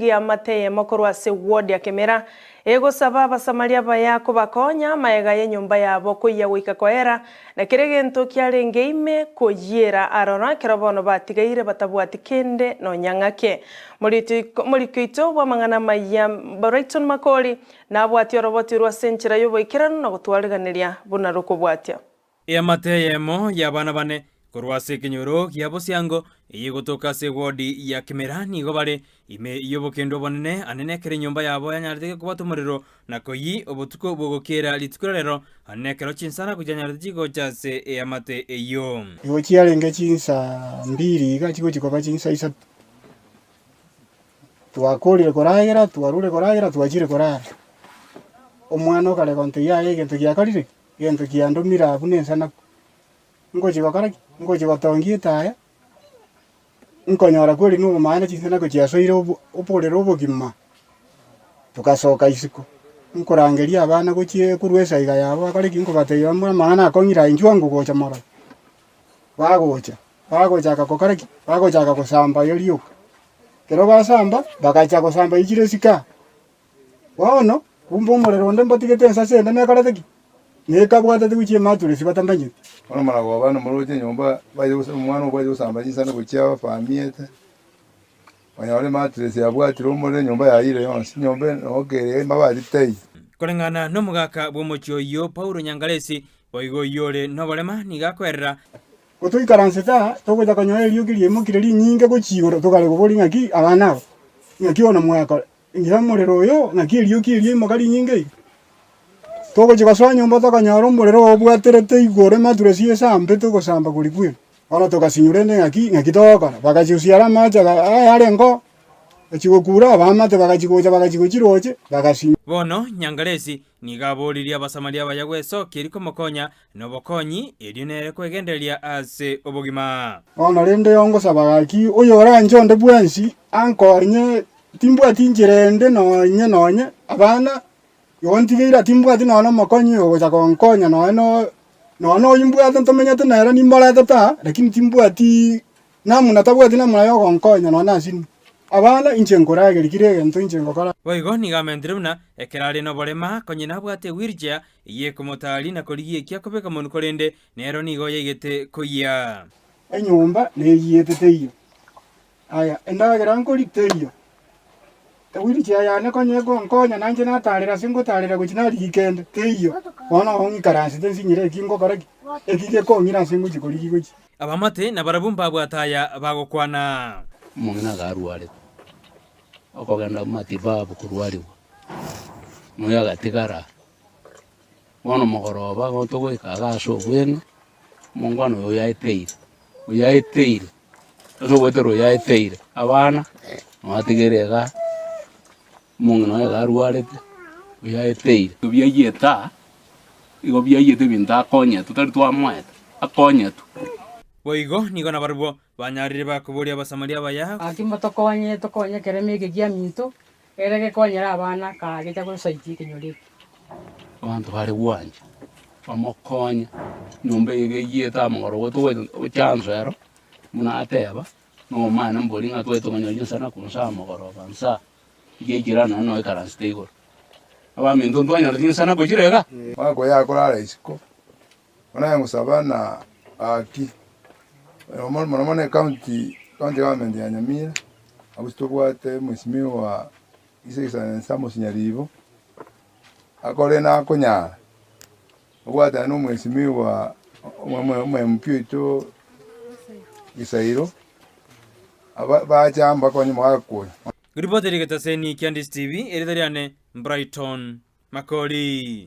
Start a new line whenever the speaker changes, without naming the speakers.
ya mateye makuru ase ward ya Kemera egosaba abasamaria baya kubakonya maega ya nyumba yabo kuya gwika kwera na kire gento kiarenge ime kuyira arora kero bono batigaire batabwati kende no nyang'ake muri kwito bwa mang'ana maya Brighton Makori na bwati roboti rwa senchira yobo ikirano na gutwariganiria buna rukubwatya
ya mateye mo ya bana bane korwase kinyoro kia bosiango igotoka se wodi ya Kemera nigo bare ime yobo kendo bonene anene kere nyumba yabo yanyarite kuba tumuriro na koyi obutuko bugokera litukorero anene kero chinsana kujanyarite jigo jase ya mate eyo
igo chiarenge chinsa mbiri ga chigo chikoba chinsa isa twakorire koragera twarure koragera twachire korara omwana okare konte yaye gento giakarire gento giandumira abunensa na ngochi bakaraki ngochi batongie taya nkonyora kweli nuko maana chisena ko chiasoire oporero obogima tukasoka isiko nkorangeria abana gochie kurwesa iga yabo akariki nko bateyo maana akonyira injwangu gocha mara bagocha akakokaraki bagocha akakosamba yoliyo kero basamba bakacha kosamba ichire sika waono kumbo morero ndemba tigete nsase ndane akarateki neka bwata tuchie matule sibatambanye
ono mara wabana muroje nyumba baje umwana baje usamba insana kuchia famiete wanyale matresi yabwatira umure nyumba yayire yonse nyumba okere mabali tei
kolengana no mugaka bwomochio yo Paulo Nyangalesi boigo yore no bolema nigakwerera
kutuikaranseta togoja kanyoe lyugirie mukireri nyinge gochigoro tokale gobori ngaki abana ngaki ona mwaka ngira murero yo ngaki lyugirie mugari nyinge togo chikaswa nyumba takanyaro murero obwaterete igore maturesi esambe tugosamba kuri kwira ona tokasinyurende ngaki toka bakachiusiara macha arengo achigokura abamate bakachigocha bakachigochiroche bakasi
bono Nyangalesi nigaboriria abasamaria bayagweso kiriko mokonya no bokonyi elinere kwegenderia ase obogima
ona rende yongo sabagaki oyora njonde bwensi ankonye timbwa tinjirende nonye abana yontigira timbwa tinono mokonyi ogocha konkonya no imbwa tantomenya tenera nimbara tata lakini timbwa ti namuna tabwati namuna yo konkonya no nasini abana inche nkorageri kirege nto inche ngokora
boigo nigamendruna ekerari no bolema konyina bwate wirja iye komotali na korigie kia kobeka monu korende nero nigo yegete koya
enyumba neyete teyo aya endagera nkori teyo wirja yana konye konkonya nanje natarira singotarira guchina rigikende teyo bona hongi karansi tensinyire kingo karaki ekige kongira singo chikorigi gochi
abamate na barabumba bwataya bagokwana
mungina garware okogenda matibabu kurwariwa muya gatigara wono mogoroba gotogo ikagaso bwene mungwano uyaiteire eso wetero uyaiteire abana matigerega mungina garwarete uyaiteire byayeta igo byayete binta konya tutari twamweta akonya tu
boigo nigo na barbo banyarire bakuburia abasamaria baya
akimo tokonye kereme gigia minto erege konyera abana kagecha kusaiti kinyori
abantu bari wanje bamokonya nyumba yegeyeta mongoro goto chanzero munateba no mana mboli ngatwe tonyo sana kunsa mongoro bansa yegirana no ikaranstego abaminto ntwanya sana kuchirega
wako yakorara isiko ona yangu sabana aki mwana county government ya Nyamira abustobwate mheshimiwa Isa Samuel Nyaribo akore na konyara obwate no mheshimiwa mpio ito Isairo abachamba konye mwakwe
ripoti rigeta seni Kiandis TV eridariane Brighton Makori.